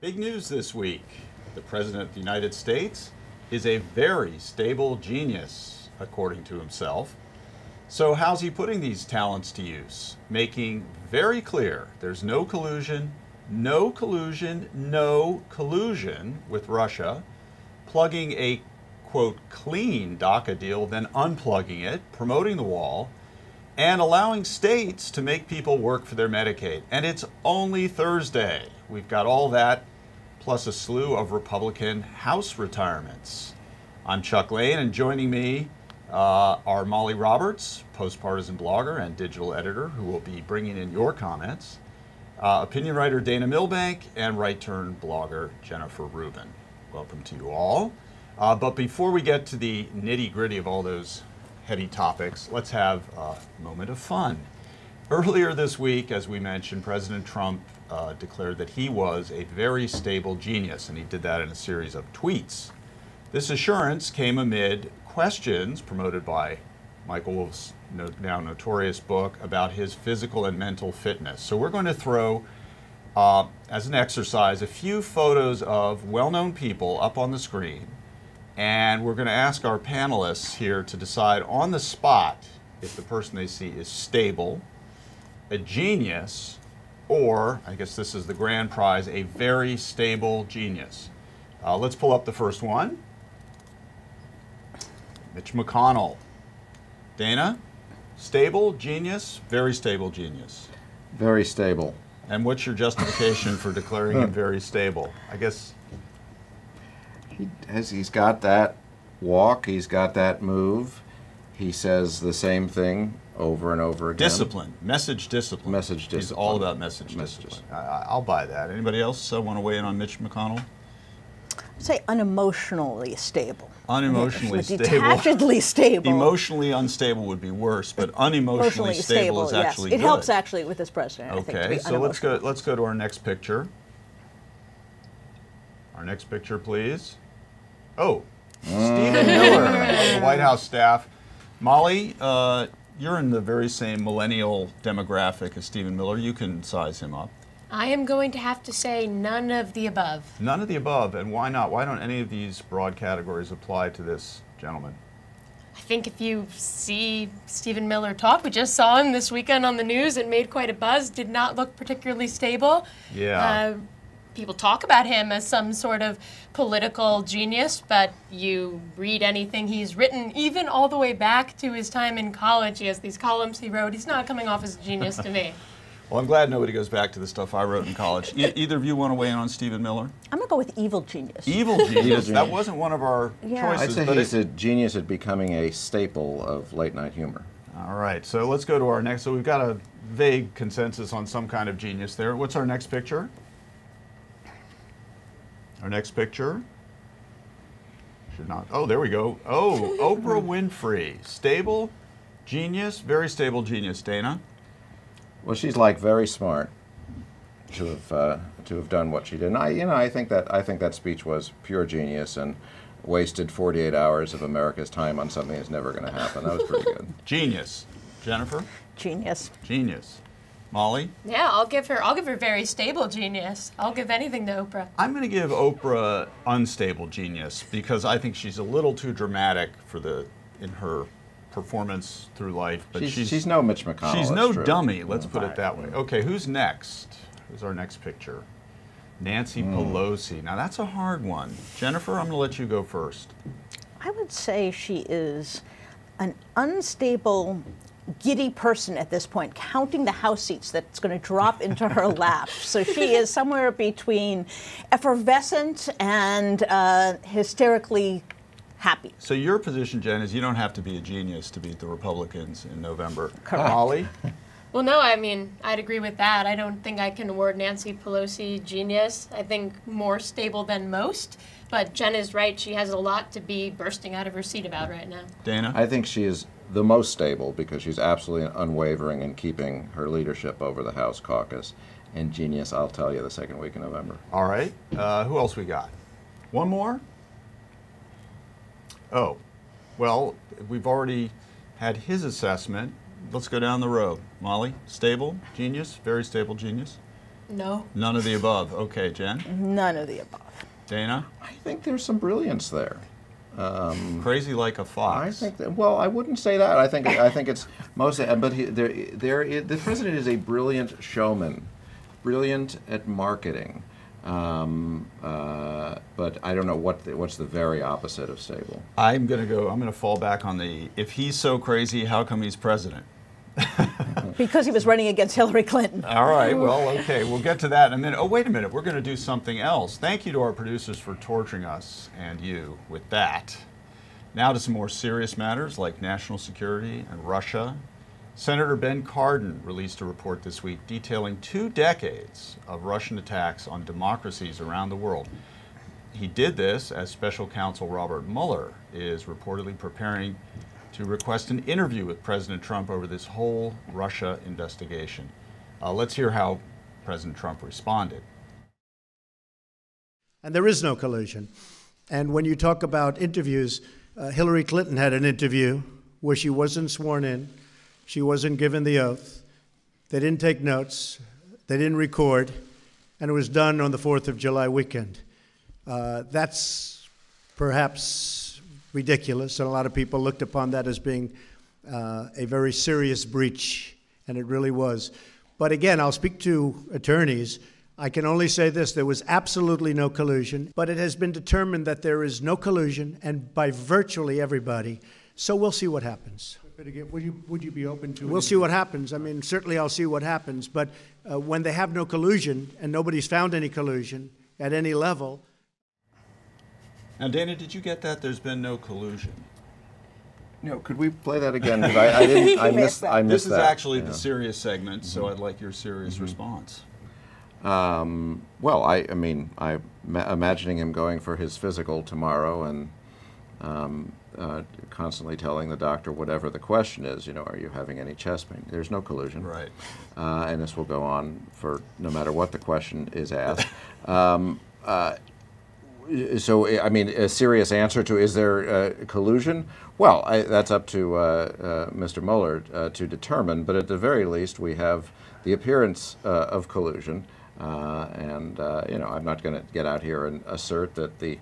Big news this week. The President of the United States is a very stable genius, according to himself. So how's he putting these talents to use? Making very clear there's no collusion, no collusion, no collusion with Russia, plugging a, quote, clean Dhaka deal, then unplugging it, promoting the wall, and allowing states to make people work for their Medicaid. And it's only Thursday. We've got all that, plus a slew of Republican House retirements. I'm Chuck Lane, and joining me are Molly Roberts, post-partisan blogger and digital editor, who will be bringing in your comments, opinion writer Dana Milbank, and right-turn blogger Jennifer Rubin. Welcome to you all. But before we get to the nitty-gritty of all those heady topics, let's have a moment of fun. Earlier this week, as we mentioned, President Trump declared that he was a very stable genius, and he did that in a series of tweets. This assurance came amid questions promoted by Michael Wolff's now notorious book about his physical and mental fitness. So we're going to throw, as an exercise, a few photos of well-known people up on the screen, and we're going to ask our panelists here to decide on the spot if the person they see is stable, a genius, or, I guess this is the grand prize, a very stable genius. Let's pull up the first one. Mitch McConnell. Dana, stable, genius, very stable genius. Very stable. And what's your justification for declaring him very stable? I guess He's got that walk, he's got that move. He says the same thing over and over again. Discipline, message discipline. Message discipline. He's all about message discipline. I'll buy that. Anybody else want to weigh in on Mitch McConnell? I'd say unemotionally stable. Unemotionally stable. Detachedly stable. Emotionally unstable would be worse, but unemotionally stable is actually yes. good. It helps actually with this president. Okay, I think, to be so let's go to our next picture. Our next picture, please. Oh, Stephen Miller of the White House staff. Molly, you're in the very same millennial demographic as Stephen Miller. You can size him up. I am going to have to say none of the above. None of the above, and why not? Why don't any of these broad categories apply to this gentleman? I think if you see Stephen Miller talk, we just saw him this weekend on the news and made quite a buzz, did not look particularly stable. Yeah. People talk about him as some sort of political genius, but you read anything he's written, even all the way back to his time in college, he has these columns he wrote, he's not coming off as a genius to me. Well, I'm glad nobody goes back to the stuff I wrote in college. Either of you want to weigh in on Stephen Miller? I'm going to go with evil genius. Evil genius. That wasn't one of our choices. I'd say he's a genius at becoming a staple of late-night humor. All right, so let's go to our next. So we've got a vague consensus on some kind of genius there. What's our next picture? Our next picture. Should not. Oh, there we go. Oh, Oprah Winfrey. Stable, genius, very stable genius. Dana? Well, she's like very smart to have done what she did. And I think that speech was pure genius and wasted 48 hours of America's time on something that's never going to happen. That was pretty good. Genius. Jennifer? Genius. Genius. Molly? Yeah, I'll give her very stable genius. I'll give anything to Oprah. I'm going to give Oprah unstable genius because I think she's a little too dramatic in her performance through life. But she's no Mitch McConnell. She's no dummy, let's put it that way. Okay, who's next? Who's our next picture? Nancy Pelosi. Now that's a hard one. Jennifer, I'm going to let you go first. I would say she is an unstable, giddy person at this point, counting the House seats that's going to drop into her lap. So she is somewhere between effervescent and hysterically happy. So your position, Jen, is you don't have to be a genius to beat the Republicans in November. Correct. Molly? Well, no, I mean, I'd agree with that. I don't think I can award Nancy Pelosi genius. I think more stable than most. But Jen is right. She has a lot to be bursting out of her seat about right now. Dana? I think she is the most stable because she's absolutely unwavering in keeping her leadership over the House caucus. And genius, I'll tell you, the second week in November. All right. Who else we got? One more? Oh, well, we've already had his assessment. Let's go down the road. Molly, stable, genius, very stable genius. No. None of the above. Okay, Jen? None of the above. Dana? I think there's some brilliance there. Crazy like a fox. I think that, well, I wouldn't say that. I think it's mostly, but the president is a brilliant showman, brilliant at marketing. But I don't know what's the very opposite of stable. I'm going to fall back on if he's so crazy, how come he's president? Because he was running against Hillary Clinton. All right, well, okay, we'll get to that in a minute. Oh, wait a minute, we're going to do something else. Thank you to our producers for torturing us and you with that. Now to some more serious matters like national security and Russia. Senator Ben Cardin released a report this week detailing 2 decades of Russian attacks on democracies around the world. He did this as special counsel Robert Mueller is reportedly preparing to request an interview with President Trump over this whole Russia investigation. Let's hear how President Trump responded. And there is no collusion. And when you talk about interviews, Hillary Clinton had an interview where she wasn't sworn in, she wasn't given the oath, they didn't take notes, they didn't record, and it was done on the 4th of July weekend. That's perhaps ridiculous, and a lot of people looked upon that as being a very serious breach, and it really was. But again, I'll speak to attorneys. I can only say this: there was absolutely no collusion, but it has been determined that there is no collusion, and by virtually everybody. So we'll see what happens. But again, would you be open to? We'll see what happens. I mean, certainly I'll see what happens. But when they have no collusion, and nobody's found any collusion at any level. Now, Dana, did you get that? There's been no collusion. No, could we play that again? 'Cause I didn't. I missed that. This is actually the serious segment, so I'd like your serious response. Well, I mean, I'm imagining him going for his physical tomorrow and constantly telling the doctor whatever the question is, are you having any chest pain? There's no collusion. Right. And this will go on for no matter what the question is asked. So, I mean, a serious answer to is there collusion? Well, that's up to Mr. Mueller to determine, but at the very least we have the appearance of collusion. I'm not going to get out here and assert that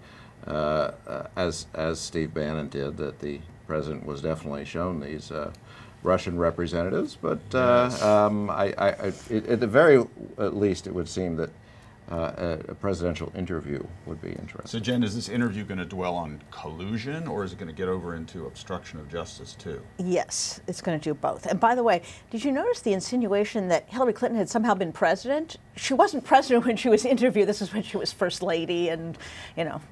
as Steve Bannon did, that the president was definitely shown these Russian representatives, but at the very least it would seem that a presidential interview would be interesting. So, Jen, is this interview going to dwell on collusion, or is it going to get over into obstruction of justice, too? Yes, it's going to do both. And by the way, did you notice the insinuation that Hillary Clinton had somehow been president? She wasn't president when she was interviewed. This is when she was first lady and,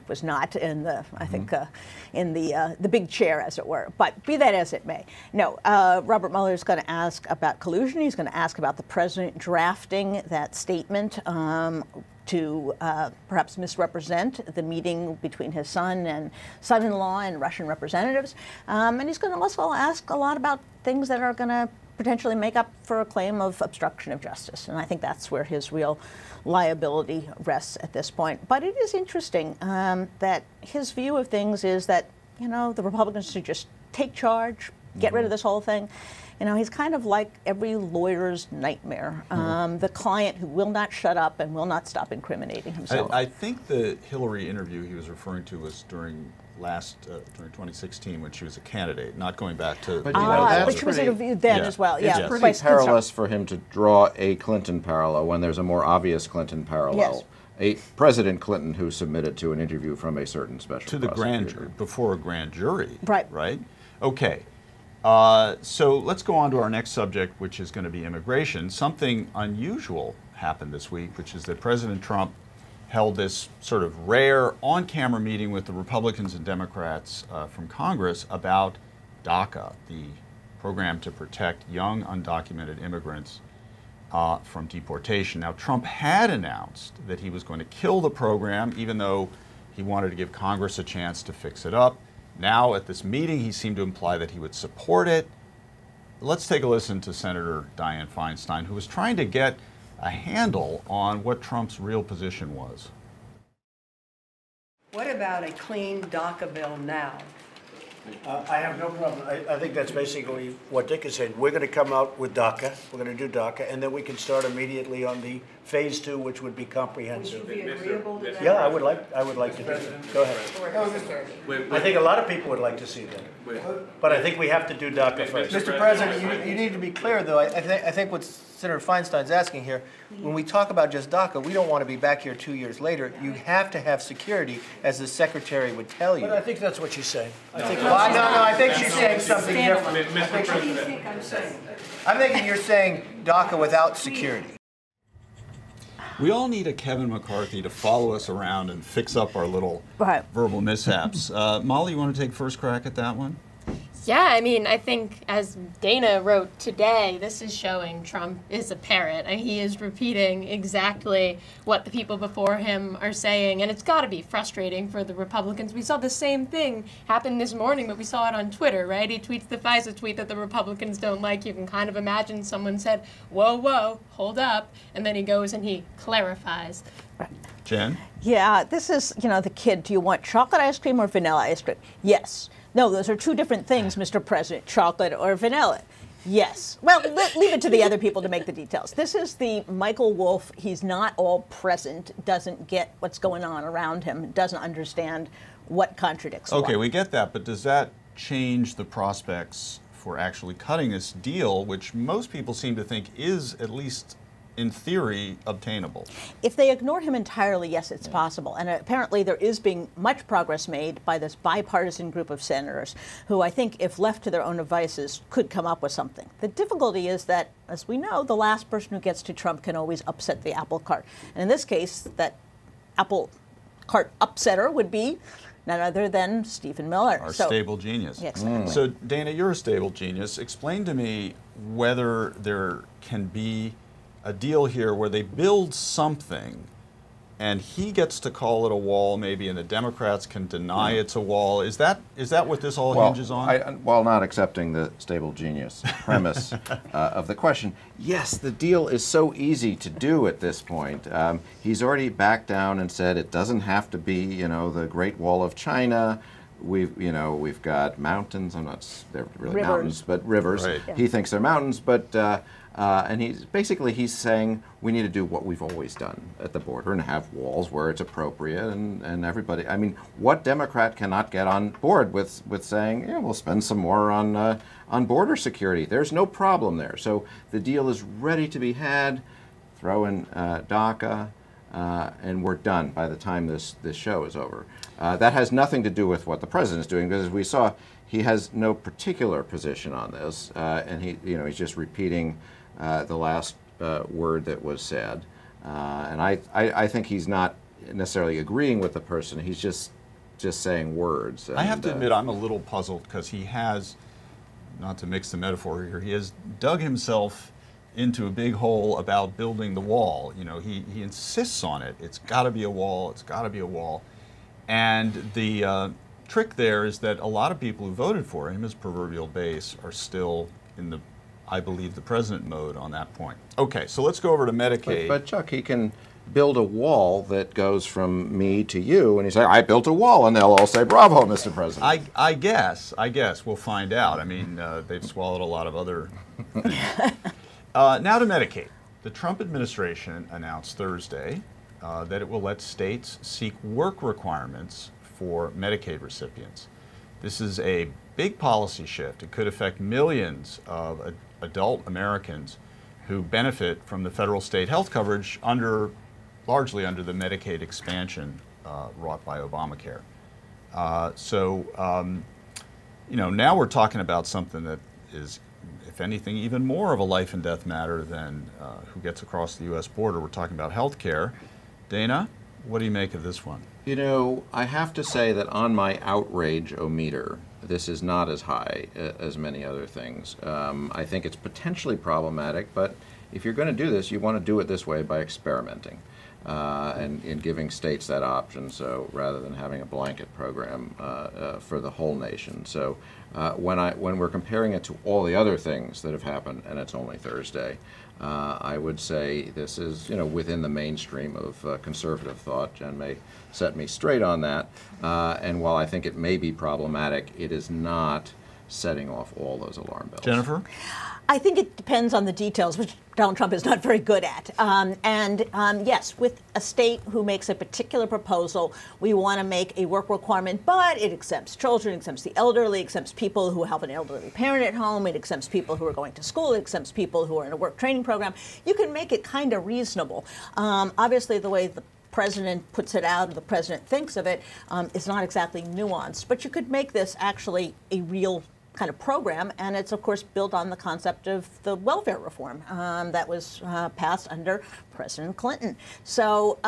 was not in the, I think, in the big chair, as it were. But be that as it may. No, Robert Mueller is going to ask about collusion. He's going to ask about the president drafting that statement to perhaps misrepresent the meeting between his son and son-in-law and Russian representatives. And he's going to also ask a lot about things that are going to potentially make up for a claim of obstruction of justice. And I think that's where his real liability rests at this point. But it is interesting that his view of things is that, the Republicans should just take charge, get rid of this whole thing. He's kind of like every lawyer's nightmare, the client who will not shut up and will not stop incriminating himself. I think the Hillary interview he was referring to was during 2016 when she was a candidate, not going back to which was interviewed then as well. Yeah, it's pretty perilous for him to draw a Clinton parallel when there's a more obvious Clinton parallel. Yes. A President Clinton who submitted to an interview from a certain special to the grand jury, before a grand jury. Right. Right? Okay. So let's go on to our next subject, which is going to be immigration. Something unusual happened this week, which is that President Trump held this sort of rare on-camera meeting with the Republicans and Democrats from Congress about DACA, the program to protect young undocumented immigrants from deportation. Now, Trump had announced that he was going to kill the program, even though he wanted to give Congress a chance to fix it up. Now, at this meeting, he seemed to imply that he would support it. Let's take a listen to Senator Dianne Feinstein, who was trying to get a handle on what Trump's real position was. What about a clean DACA bill now? I have no problem. I think that's basically what Dick is saying. We're going to come out with DACA. We're going to do DACA, and then we can start immediately on the phase 2, which would be comprehensive. Would you be agreeable to that? Yeah, I would like to do that. Go ahead. I think a lot of people would like to see that. But I think we have to do DACA first. Mr. President, you need to be clear, though. I think what Senator Feinstein's asking here, when we talk about just DACA, we don't want to be back here 2 years later. You have to have security, as the Secretary would tell you. But I think that's what she's saying. No, I think she's saying something different. What do you think I'm saying? I'm thinking you're saying DACA without security. We all need a Kevin McCarthy to follow us around and fix up our little verbal mishaps. Molly, you want to take first crack at that one? Yeah, I mean, I think as Dana wrote today, this is showing Trump is a parrot. And he is repeating exactly what the people before him are saying, and it's got to be frustrating for the Republicans. We saw the same thing happen this morning, but we saw it on Twitter, right? He tweets the FISA tweet that the Republicans don't like. You can kind of imagine someone said, whoa, whoa, hold up, and then he goes and he clarifies. Jen? Yeah, this is, the kid, do you want chocolate ice cream or vanilla ice cream? Yes. No, those are two different things, Mr. President, chocolate or vanilla. Yes. Well, leave it to the other people to make the details. This is the Michael Wolff, he's not all present, doesn't get what's going on around him, doesn't understand what contradicts what. Okay, we get that, but does that change the prospects for actually cutting this deal, which most people seem to think is, at least in theory, obtainable? If they ignore him entirely, yes, it's possible. And apparently there is being much progress made by this bipartisan group of senators who I think, if left to their own devices, could come up with something. The difficulty is that, as we know, the last person who gets to Trump can always upset the apple cart. And in this case, that apple cart upsetter would be none other than Stephen Miller. Our stable genius. Yeah, exactly. So, Dana, you're a stable genius. Explain to me whether there can be a deal here where they build something and he gets to call it a wall maybe, and the Democrats can deny it's a wall. Is that what this all hinges on? While not accepting the stable genius premise of the question, yes, the deal is so easy to do at this point. He's already backed down and said it doesn't have to be, the Great Wall of China. We've got mountains. They're really Rivers. mountains, but rivers. Right. He thinks they're mountains, but and he's saying we need to do what we've always done at the border and have walls where it's appropriate, and everybody. I mean, what Democrat cannot get on board with saying, yeah, we'll spend some more on border security? There's no problem there. So the deal is ready to be had. Throw in DACA. And we're done by the time this show is over. That has nothing to do with what the president is doing, because as we saw, he has no particular position on this, and he's just repeating the last word that was said. And I think he's not necessarily agreeing with the person. He's just saying words. I have to admit, I'm a little puzzled because he has, not to mix the metaphor here, he has dug himself into a big hole about building the wall. He insists on it. It's got to be a wall. It's got to be a wall. And the trick there is that a lot of people who voted for him, his proverbial base, are still in the, I believe, the president mode on that point. Okay, so let's go over to Medicaid. But Chuck, he can build a wall that goes from me to you, and he say, I built a wall, and they'll all say, bravo, Mr. President. I guess we'll find out. I mean, they've swallowed a lot of other things. Now to Medicaid. The Trump administration announced Thursday that it will let states seek work requirements for Medicaid recipients. This is a big policy shift. It could affect millions of adult Americans who benefit from the federal state health coverage largely under the Medicaid expansion wrought by Obamacare. Now we're talking about something that is, if anything, even more of a life and death matter than who gets across the U.S. border. We're talking about health care. Dana, what do you make of this one? I have to say that on my outrage-o-meter, this is not as high as many other things. I think it's potentially problematic, but if you're going to do this, you want to do it this way by experimenting and in giving states that option, so rather than having a blanket program for the whole nation. So when we're comparing it to all the other things that have happened, and it's only Thursday, I would say this is within the mainstream of conservative thought. Jen may set me straight on that. And while I think it may be problematic, it is not setting off all those alarm bells. Jennifer? I think it depends on the details, which Donald Trump is not very good at. Yes, with a state who makes a particular proposal, we want to make a work requirement, but it exempts children, exempts the elderly, exempts people who have an elderly parent at home, it exempts people who are going to school, it exempts people who are in a work training program. You can make it kind of reasonable. Obviously, the way the president puts it out, or the president thinks of it, is not exactly nuanced. But you could make this actually a real kind of program, and it's of course built on the concept of the welfare reform that was passed under President Clinton. So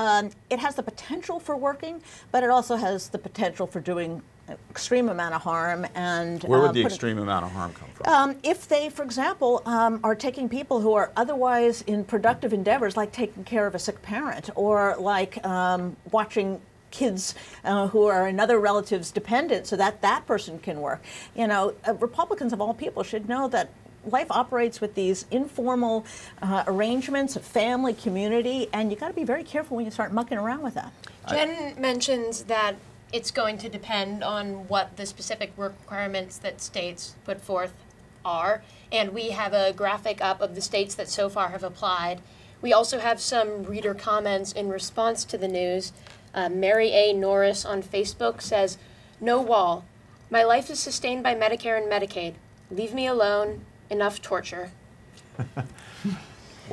it has the potential for working, but it also has the potential for doing an extreme amount of harm. And where would the extreme amount of harm come from? If they, for example, are taking people who are otherwise in productive endeavors, like taking care of a sick parent, or like watching kids who are another relative's dependent so that that person can work. You know, Republicans of all people should know that life operates with these informal arrangements of family, community, and you got to be very careful when you start mucking around with that. Jen mentions that it's going to depend on what the specific work requirements that states put forth are, and we have a graphic up of the states that so far have applied. We also have some reader comments in response to the news. Mary A. Norris on Facebook says, "No wall. My life is sustained by Medicare and Medicaid. Leave me alone. Enough torture."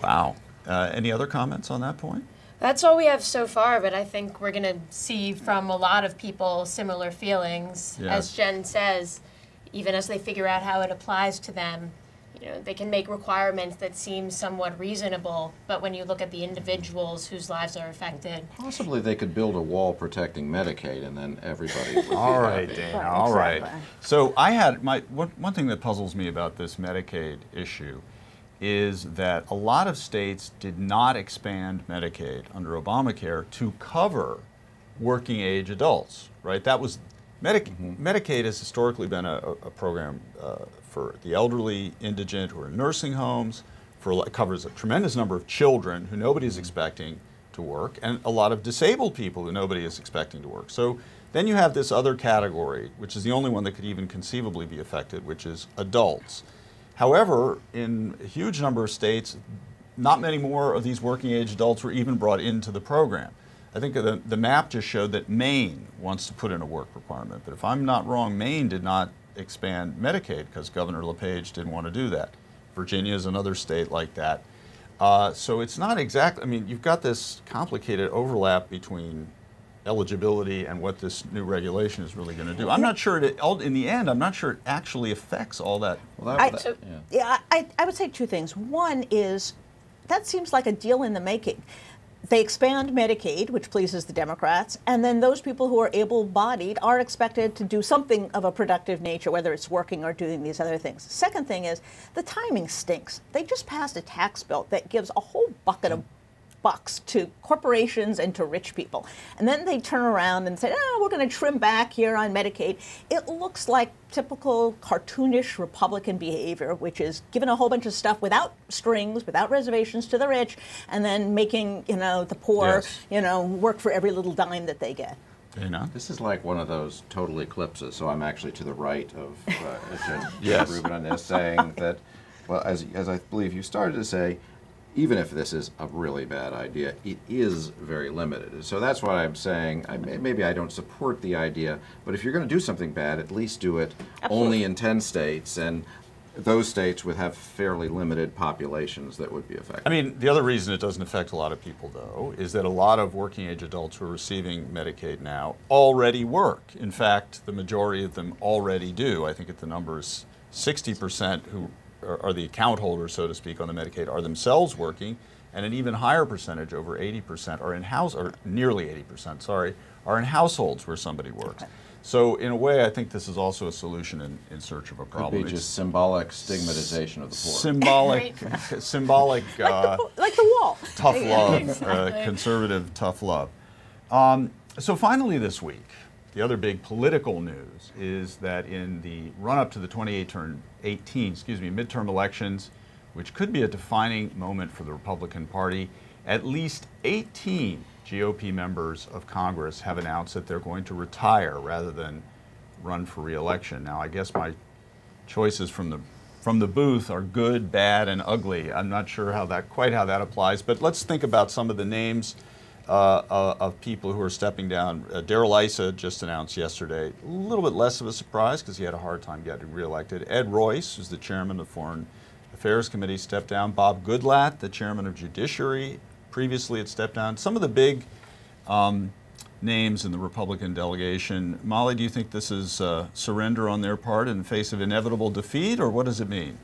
Wow. Any other comments on that point? That's all we have so far, but I think we're going to see from a lot of people similar feelings. Yes. As Jen says, even as they figure out how it applies to them, you know, they can make requirements that seem somewhat reasonable, but when you look at the individuals whose lives are affected. Possibly they could build a wall protecting Medicaid, and then everybody would be All right, happy. Dana, Right, all right. exactly. So I had one thing that puzzles me about this Medicaid issue is that a lot of states did not expand Medicaid under Obamacare to cover working age adults, right? That was, Medicaid has historically been a program for the elderly, indigent, who are in nursing homes, covers a tremendous number of children who nobody is expecting to work, and a lot of disabled people who nobody is expecting to work. So then you have this other category, which is the only one that could even conceivably be affected, which is adults. However, in a huge number of states, not many more of these working age adults were even brought into the program. I think the map just showed that Maine wants to put in a work requirement, but if I'm not wrong, Maine did not expand Medicaid because Governor LePage didn't want to do that. Virginia is another state like that. So it's not exactly, I mean, you've got this complicated overlap between eligibility and what this new regulation is really going to do. I'm not sure, in the end, I'm not sure it actually affects all that. Well, I would say two things. One is, that seems like a deal in the making. They expand Medicaid, which pleases the Democrats, and then those people who are able-bodied are expected to do something of a productive nature, whether it's working or doing these other things. The second thing is, the timing stinks. They just passed a tax bill that gives a whole bucket of bucks to corporations and to rich people. And then they turn around and say, oh, we're going to trim back here on Medicaid. It looks like typical cartoonish Republican behavior, which is giving a whole bunch of stuff without strings, without reservations to the rich, and then making, you know, the poor, Yes. you know, work for every little dime that they get. You know? This is like one of those total eclipses, so I'm actually to the right of Jen Yes. Rubin on this, saying that, well, as I believe you started to say, even if this is a really bad idea, it is very limited. So that's what I'm saying. Maybe I don't support the idea, but if you're going to do something bad, at least do it only in 10 states, and those states would have fairly limited populations that would be affected. I mean, the other reason it doesn't affect a lot of people, though, is that a lot of working age adults who are receiving Medicaid now already work. In fact, the majority of them already do. I think the number is 60% who are the account holders, so to speak, on the Medicaid are themselves working, and an even higher percentage, over 80%, are in or nearly 80%, sorry, are in households where somebody works. So in a way, I think this is also a solution in search of a problem. Could be just symbolic stigmatization of the poor. Symbolic, symbolic, Like the wall. tough love, Exactly. conservative tough love. So finally this week, the other big political news is that in the run-up to the 2018 midterm elections, which could be a defining moment for the Republican Party, at least 18 GOP members of Congress have announced that they're going to retire rather than run for re-election. Now, I guess my choices from the from the booth are good, bad, and ugly. I'm not sure quite how that applies, but let's think about some of the names of people who are stepping down. Darrell Issa just announced yesterday, a little bit less of a surprise because he had a hard time getting reelected. Ed Royce, who's the chairman of the Foreign Affairs Committee, stepped down. Bob Goodlatte, the chairman of Judiciary, previously had stepped down. Some of the big names in the Republican delegation. Molly, do you think this is surrender on their part in the face of inevitable defeat, or what does it mean?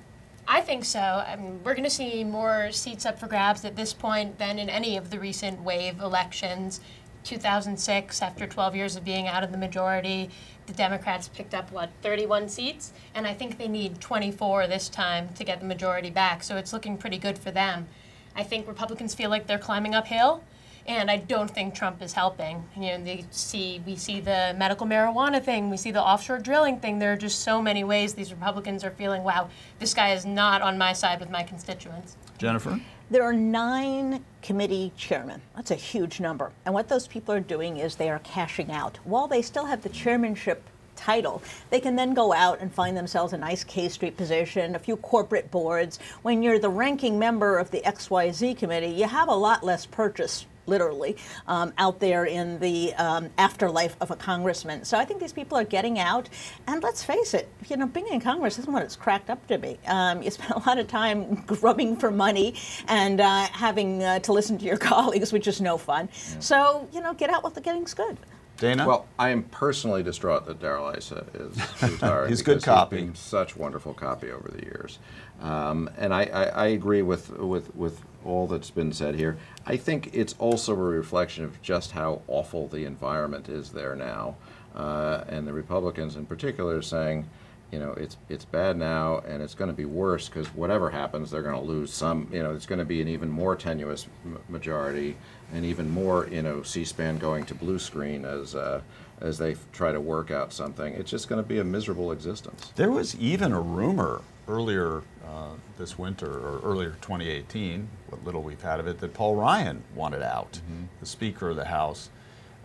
I think so. I mean, we're going to see more seats up for grabs at this point than in any of the recent wave elections. 2006, after 12 years of being out of the majority, the Democrats picked up, 31 seats? And I think they need 24 this time to get the majority back, so it's looking pretty good for them. I think Republicans feel like they're climbing uphill, and I don't think Trump is helping. You know, we see the medical marijuana thing, we see the offshore drilling thing. There are just so many ways these Republicans are feeling, wow, this guy is not on my side with my constituents. Jennifer? There are 9 committee chairmen. That's a huge number. And what those people are doing is they are cashing out. While they still have the chairmanship title, they can then go out and find themselves a nice K Street position, a few corporate boards. When you're the ranking member of the XYZ committee, you have a lot less purchase, literally, out there in the afterlife of a congressman. So I think these people are getting out, and let's face it, you know, being in Congress isn't what it's cracked up to be. You spend a lot of time grubbing for money and having to listen to your colleagues, which is no fun. Yeah. So, you know, get out while the getting's good. Dana? Well, I am personally distraught that Darrell Issa is retired. He's good copy. He's been such wonderful copy over the years. And I agree with all that's been said here. I think it's also a reflection of just how awful the environment is there now. And the Republicans in particular are saying, you know, it's bad now and it's going to be worse because whatever happens, they're going to lose some, you know, it's going to be an even more tenuous majority and even more, you know, C-SPAN going to blue screen as they try to work out something. It's just going to be a miserable existence. There was even a rumor earlier this winter, or earlier 2018, what little we've had of it, that Paul Ryan wanted out, the Speaker of the House.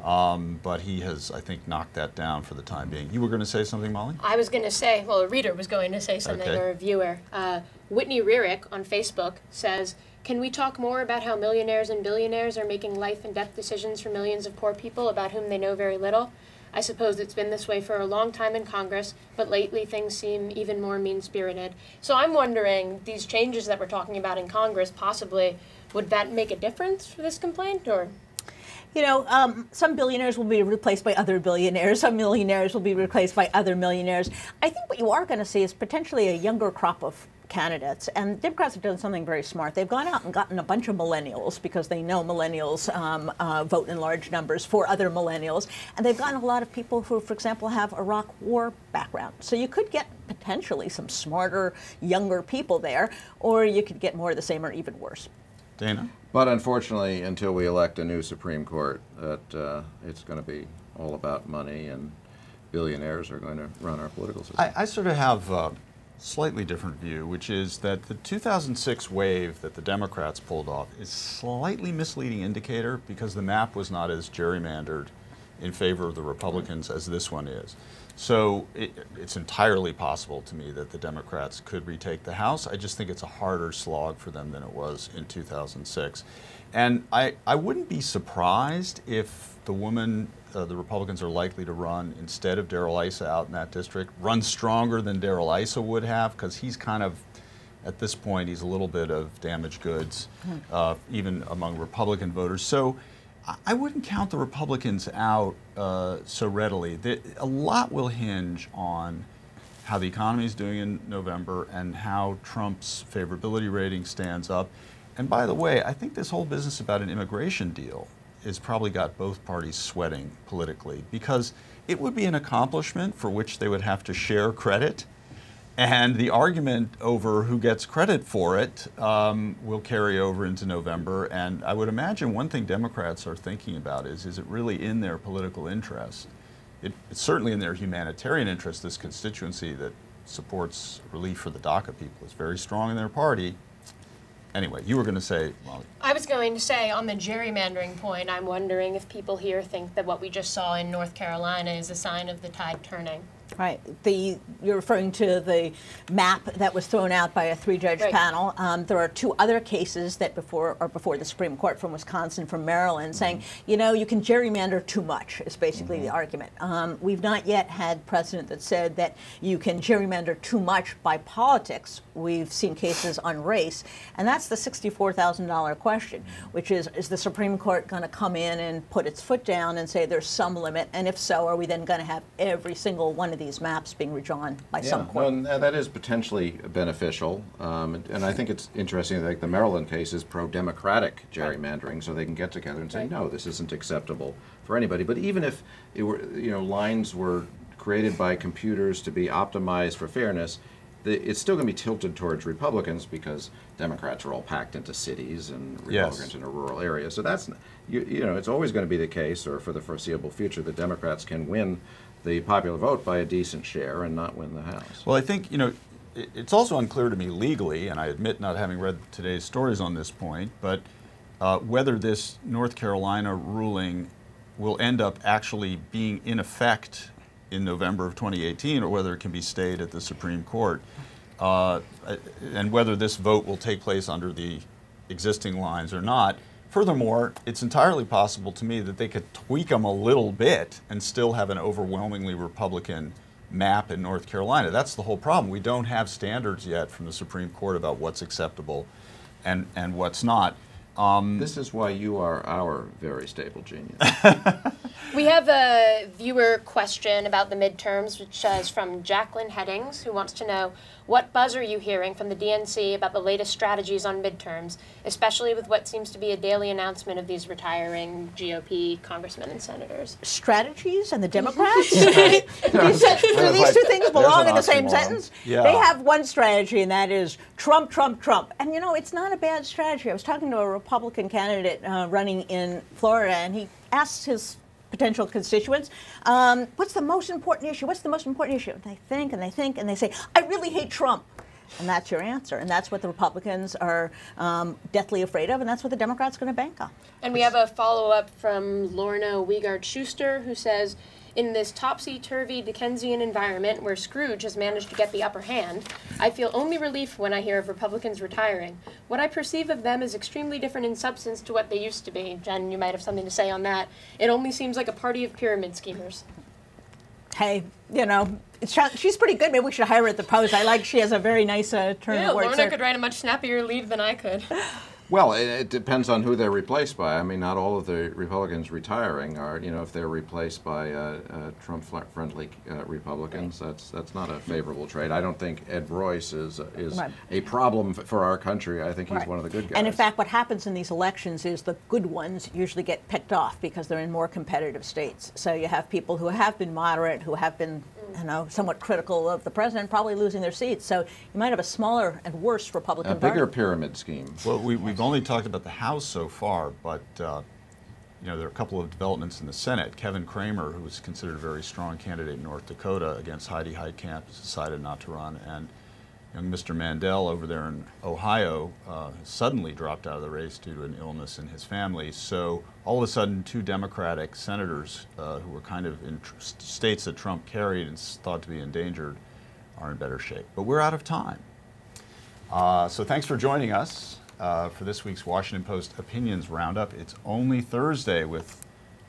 But he has, I think, knocked that down for the time being. You were going to say something, Molly? I was going to say, well, a reader was going to say something, okay. Or a viewer. Whitney Rearick on Facebook says, can we talk more about how millionaires and billionaires are making life and death decisions for millions of poor people about whom they know very little? I suppose it's been this way for a long time in Congress, but lately things seem even more mean-spirited. So I'm wondering, these changes that we're talking about in Congress, possibly, would that make a difference for this complaint, or? You know, some billionaires will be replaced by other billionaires. Some millionaires will be replaced by other millionaires. I think what you are going to see is potentially a younger crop of candidates. And Democrats have done something very smart. They've gone out and gotten a bunch of millennials because they know millennials vote in large numbers for other millennials. And they've gotten a lot of people who, for example, have Iraq War background. So you could get potentially some smarter, younger people there, or you could get more of the same or even worse. Dana? But unfortunately, until we elect a new Supreme Court, that it's going to be all about money, and billionaires are going to run our political system. I sort of have a slightly different view, which is that the 2006 wave that the Democrats pulled off is slightly misleading indicator because the map was not as gerrymandered in favor of the Republicans as this one is. So it's entirely possible to me that the Democrats could retake the House. I just think it's a harder slog for them than it was in 2006. And I wouldn't be surprised if the woman the Republicans are likely to run instead of Darrell Issa out in that district, run stronger than Darrell Issa would have, because he's kind of, at this point, he's a little bit of damaged goods, even among Republican voters. So I wouldn't count the Republicans out so readily. A lot will hinge on how the economy is doing in November and how Trump's favorability rating stands up. And by the way, I think this whole business about an immigration deal has probably got both parties sweating politically, because it would be an accomplishment for which they would have to share credit. And the argument over who gets credit for it will carry over into November. And I would imagine one thing Democrats are thinking about is it really in their political interest? It's certainly in their humanitarian interest. This constituency that supports relief for the Dhaka people is very strong in their party. Anyway, you were going to say, Molly. I was going to say, on the gerrymandering point, I'm wondering if people here think that what we just saw in North Carolina is a sign of the tide turning. Right. You're referring to the map that was thrown out by a 3-judge panel. There are 2 other cases that before the Supreme Court, from Wisconsin, from Maryland, saying, you know, you can gerrymander too much, is basically the argument. We've not yet had precedent that said that you can gerrymander too much by politics. We've seen cases on race, and that's the $64,000 question, which is the Supreme Court going to come in and put its foot down and say there's some limit, and if so, are we then going to have every single one of these maps being redrawn by some court? No, and that is potentially beneficial, and I think it's interesting that the Maryland case is pro-democratic gerrymandering, so they can get together and say, no, this isn't acceptable for anybody. But even if it were, you know, lines were created by computers to be optimized for fairness, it's still going to be tilted towards Republicans because Democrats are all packed into cities and Republicans into rural areas. So that's, you know, it's always going to be the case, or for the foreseeable future, that Democrats can win the popular vote by a decent share and not win the House. Well, I think, you know, it's also unclear to me legally, and I admit not having read today's stories on this point, but whether this North Carolina ruling will end up actually being in effect in November of 2018, or whether it can be stayed at the Supreme Court, and whether this vote will take place under the existing lines or not. Furthermore, it's entirely possible to me that they could tweak them a little bit and still have an overwhelmingly Republican map in North Carolina. That's the whole problem. We don't have standards yet from the Supreme Court about what's acceptable and what's not. This is why you are our very stable genius. We have a viewer question about the midterms, which is from Jacqueline Headings, who wants to know, what buzz are you hearing from the DNC about the latest strategies on midterms, especially with what seems to be a daily announcement of these retiring GOP congressmen and senators? Strategies and the Democrats? Do these 2 things belong in the same sentence? Yeah. They have one strategy, and that is Trump, Trump, Trump. And, you know, it's not a bad strategy. I was talking to a Republican candidate running in Florida, and he asked his potential constituents, what's the most important issue? What's the most important issue? And they think, and they think, and they say, I really hate Trump. And that's your answer. And that's what the Republicans are deathly afraid of, and that's what the Democrats are going to bank on. And we have a follow-up from Lorna Wiegard-Schuster, who says, in this topsy-turvy Dickensian environment where Scrooge has managed to get the upper hand, I feel only relief when I hear of Republicans retiring. What I perceive of them is extremely different in substance to what they used to be. Jen, you might have something to say on that. It only seems like a party of pyramid schemers. Hey, you know, she's pretty good. Maybe we should hire her at the Post. I like she has a very nice turn of words. Lorna could write a much snappier lead than I could. Well, it depends on who they're replaced by. I mean, not all of the Republicans retiring are, you know, if they're replaced by Trump-friendly Republicans, that's not a favorable trade. I don't think Ed Royce is a problem for our country. I think he's one of the good guys. And in fact, what happens in these elections is the good ones usually get picked off because they're in more competitive states. So you have people who have been moderate, who have been, you know, somewhat critical of the president, probably losing their seats. So you might have a smaller and worse Republican Party. A bigger party. pyramid scheme. Well, we've only talked about the House so far, but you know, there are a couple of developments in the Senate. Kevin Cramer, who was considered a very strong candidate in North Dakota against Heidi Heitkamp, has decided not to run, and young Mr. Mandel over there in Ohio suddenly dropped out of the race due to an illness in his family. So all of a sudden, 2 Democratic senators who were kind of in states that Trump carried and thought to be endangered are in better shape. But we're out of time. So thanks for joining us for this week's Washington Post Opinions Roundup. It's only Thursday with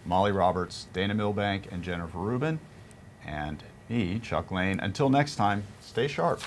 Molly Roberts, Dana Milbank, and Jennifer Rubin, and me, Chuck Lane. Until next time, stay sharp.